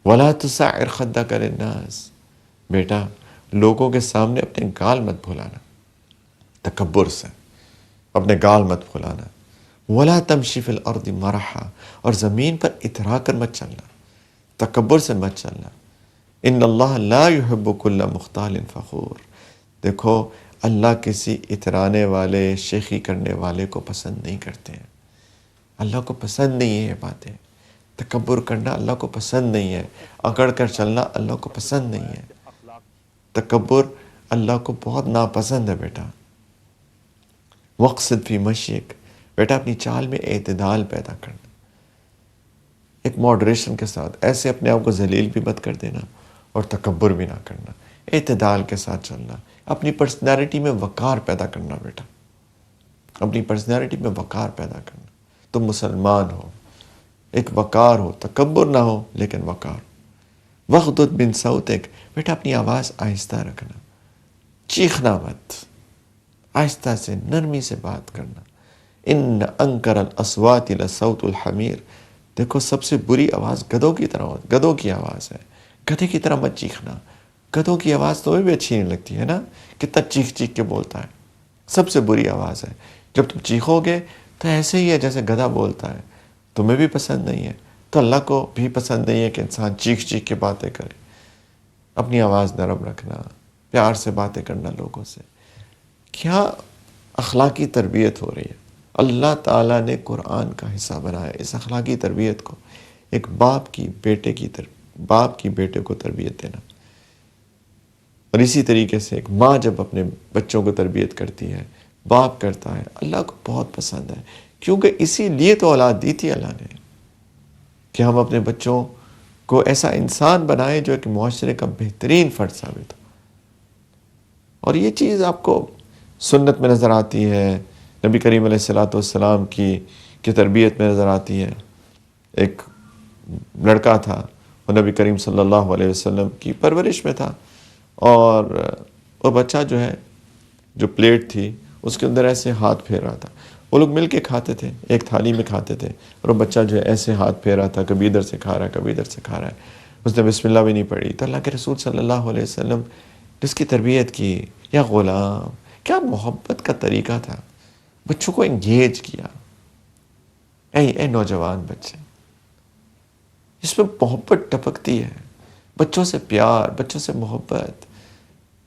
وَلَا تُسَعِّرْ خَدَّكَ لِلنَّاسِ، بیٹا لوگوں کے سامنے اپنے گال مت پھلانا، تکبر سے اپنے گال مت پھلانا۔ وَلَا تَمْشِ فِي الْأَرْضِ مَرَحًا، اور زمین پر اترا کر مت چلنا، تکبر سے مت چلنا۔ ان اللہ لا يحب كل مختال فخور، دیکھو اللہ کسی اترانے والے، شیخی کرنے والے کو پسند نہیں کرتے ہیں۔ اللہ کو پسند نہیں ہے یہ باتیں، تکبر کرنا اللہ کو پسند نہیں ہے، اکڑ کر چلنا اللہ کو پسند نہیں ہے، تکبر اللہ کو بہت ناپسند ہے بیٹا۔ وَاقْصِدْ فِي مَشْيِكَ، بیٹا اپنی چال میں اعتدال پیدا کرنا، ایک ماڈریشن کے ساتھ، ایسے اپنے آپ کو ذلیل بھی مت کر دینا اور تکبر بھی نہ کرنا، اعتدال کے ساتھ چلنا، اپنی پرسنالٹی میں وقار پیدا کرنا بیٹا، اپنی پرسنالٹی میں وقار پیدا کرنا۔ تم مسلمان ہو، ایک وقار ہو، تکبر نہ ہو لیکن وقار۔ وَغْضُضْ مِنْ صَوْتِكَ، بیٹا اپنی آواز آہستہ رکھنا، چیخنا مت، آہستہ سے نرمی سے بات کرنا۔ ان انکر الاصوات لصوت الحمیر، دیکھو سب سے بری آواز گدھوں کی طرح گدھوں کی آواز ہے، گدھے کی طرح مت چیخنا۔ گدھوں کی آواز تمہیں بھی اچھی نہیں لگتی ہے نا، کتنا چیخ چیخ کے بولتا ہے، سب سے بری آواز ہے۔ جب تم چیخو گے تو ایسے ہی ہے جیسے گدھا بولتا ہے، تمہیں بھی پسند نہیں ہے تو اللہ کو بھی پسند نہیں ہے کہ انسان چیخ چیخ کے باتیں کرے۔ اپنی آواز نرم رکھنا، پیار سے باتیں کرنا لوگوں سے۔ کیا اخلاقی تربیت ہو رہی ہے، اللہ تعالیٰ نے قرآن کا حصہ بنایا اس اخلاقی تربیت کو، ایک باپ کی بیٹے کو تربیت دینا۔ اور اسی طریقے سے ایک ماں جب اپنے بچوں کو تربیت کرتی ہے، باپ کرتا ہے، اللہ کو بہت پسند ہے، کیونکہ اسی لیے تو اولاد دی تھی اللہ نے، کہ ہم اپنے بچوں کو ایسا انسان بنائیں جو ایک معاشرے کا بہترین فرد ثابت ہو۔ اور یہ چیز آپ کو سنت میں نظر آتی ہے، نبی کریم علیہ السلام کی تربیت میں نظر آتی ہے۔ ایک لڑکا تھا، وہ نبی کریم صلی اللہ علیہ وسلم کی پرورش میں تھا، اور وہ بچہ جو ہے، جو پلیٹ تھی اس کے اندر ایسے ہاتھ پھیر رہا تھا، وہ لوگ مل کے کھاتے تھے، ایک تھالی میں کھاتے تھے، اور وہ بچہ جو ہے ایسے ہاتھ پھیر رہا تھا، کبھی ادھر سے کھا رہا ہے کبھی ادھر سے کھا رہا ہے، اس نے بسم اللہ بھی نہیں پڑھی۔ تو اللہ کے رسول صلی اللہ علیہ وسلم نے اس کی تربیت کی، یا غلام، کیا محبت کا طریقہ تھا، بچوں کو انگیج کیا۔ اے نوجوان بچے، اس میں محبت ٹپکتی ہے، بچوں سے پیار، بچوں سے محبت،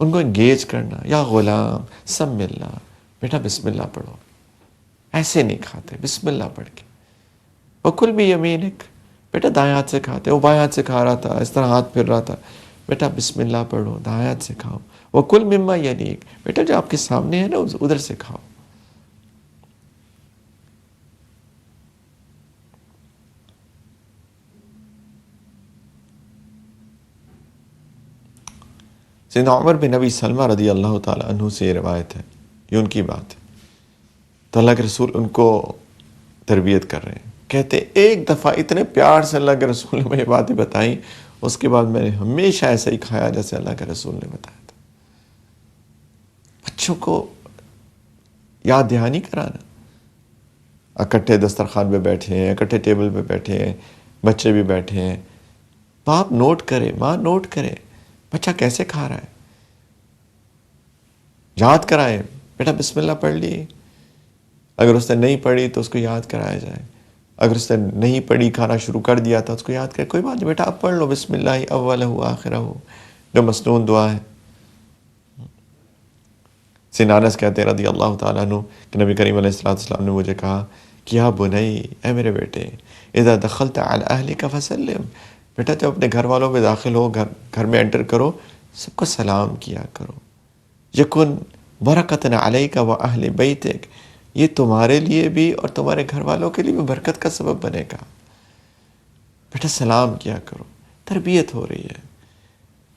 ان کو انگیج کرنا۔ یا غلام سم اللہ، بیٹا بسم اللہ پڑھو، ایسے نہیں کھاتے، بسم اللہ پڑھ کے۔ وَكُلْ بِيَمِينِكَ، بیٹا دائیں ہاتھ سے کھاتے، وہ بائیں ہاتھ سے کھا رہا تھا، اس طرح ہاتھ پھر رہا تھا، بیٹا بسم اللہ پڑھو، دائیں ہاتھ سے کھاؤ۔ وَكُلْ مِمَّا يَلِيكَ، بیٹا جو آپ کے سامنے ہے نا ادھر سے کھاؤ۔ سیدنا عمر بن نبی سلمہ رضی اللہ تعالیٰ عنہ سے یہ روایت ہے، یہ ان کی بات ہے۔ تو اللہ کے رسول ان کو تربیت کر رہے ہیں، کہتے ایک دفعہ اتنے پیار سے اللہ کے رسول نے مجھے باتیں بتائیں، اس کے بعد میں نے ہمیشہ ایسا ہی کھایا جیسے اللہ کے رسول نے بتایا تھا۔ بچوں کو یاد دہانی کرانا، اکٹھے دسترخوان پہ بیٹھے ہیں، اکٹھے ٹیبل پہ بیٹھے ہیں، بچے بھی بیٹھے ہیں، باپ نوٹ کرے، ماں نوٹ کرے بچہ کیسے کھا رہا ہے، یاد کرائے، بیٹا بسم اللہ پڑھ لی، اگر اس نے نہیں پڑھی تو اس کو یاد کرایا جائے، اگر اس نے نہیں پڑھی کھانا شروع کر دیا تھا اس کو یاد کرے، کوئی بات نہیں بیٹا اب پڑھ لو، بسم اللہ اولہ آخرہ، جو مسنون دعا ہے۔ سیدنا انس کہتے ہیں رضی اللہ تعالیٰ عنہ کہ نبی کریم علیہ السلام نے مجھے کہا کہ یا بنی، اے میرے بیٹے، اذا دخلت علی اہلک فسلم، بیٹا جب اپنے گھر والوں میں داخل ہو، گھر میں انٹر کرو، سب کو سلام کیا کرو۔ یکن برکۃ علیک و اہل بیتک، یہ تمہارے لیے بھی اور تمہارے گھر والوں کے لیے بھی برکت کا سبب بنے گا، بیٹا سلام کیا کرو۔ تربیت ہو رہی ہے،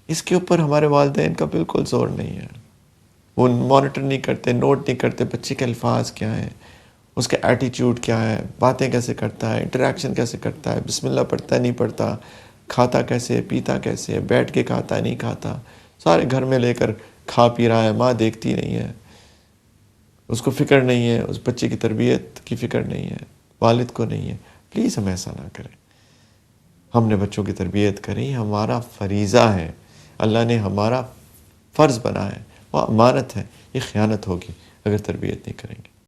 اس کے اوپر ہمارے والدین کا بالکل زور نہیں ہے، وہ مانیٹر نہیں کرتے، نوٹ نہیں کرتے بچے کے الفاظ کیا ہیں، اس کا ایٹیچیوڈ کیا ہے، باتیں کیسے کرتا ہے، انٹریکشن کیسے کرتا ہے، بسم اللہ پڑھتا ہے نہیں پڑھتا، کھاتا کیسے ہے، پیتا کیسے ہے، بیٹھ کے کھاتا ہے نہیں کھاتا، سارے گھر میں لے کر کھا پی رہا ہے، ماں دیکھتی نہیں ہے، اس کو فکر نہیں ہے، اس بچے کی تربیت کی فکر نہیں ہے، والد کو نہیں ہے۔ پلیز ہم ایسا نہ کریں، ہم نے بچوں کی تربیت کریں، ہمارا فریضہ ہے، اللہ نے ہمارا فرض بنایا ہے، وہ امانت ہے، یہ خیانت ہوگی اگر تربیت نہیں کریں گے۔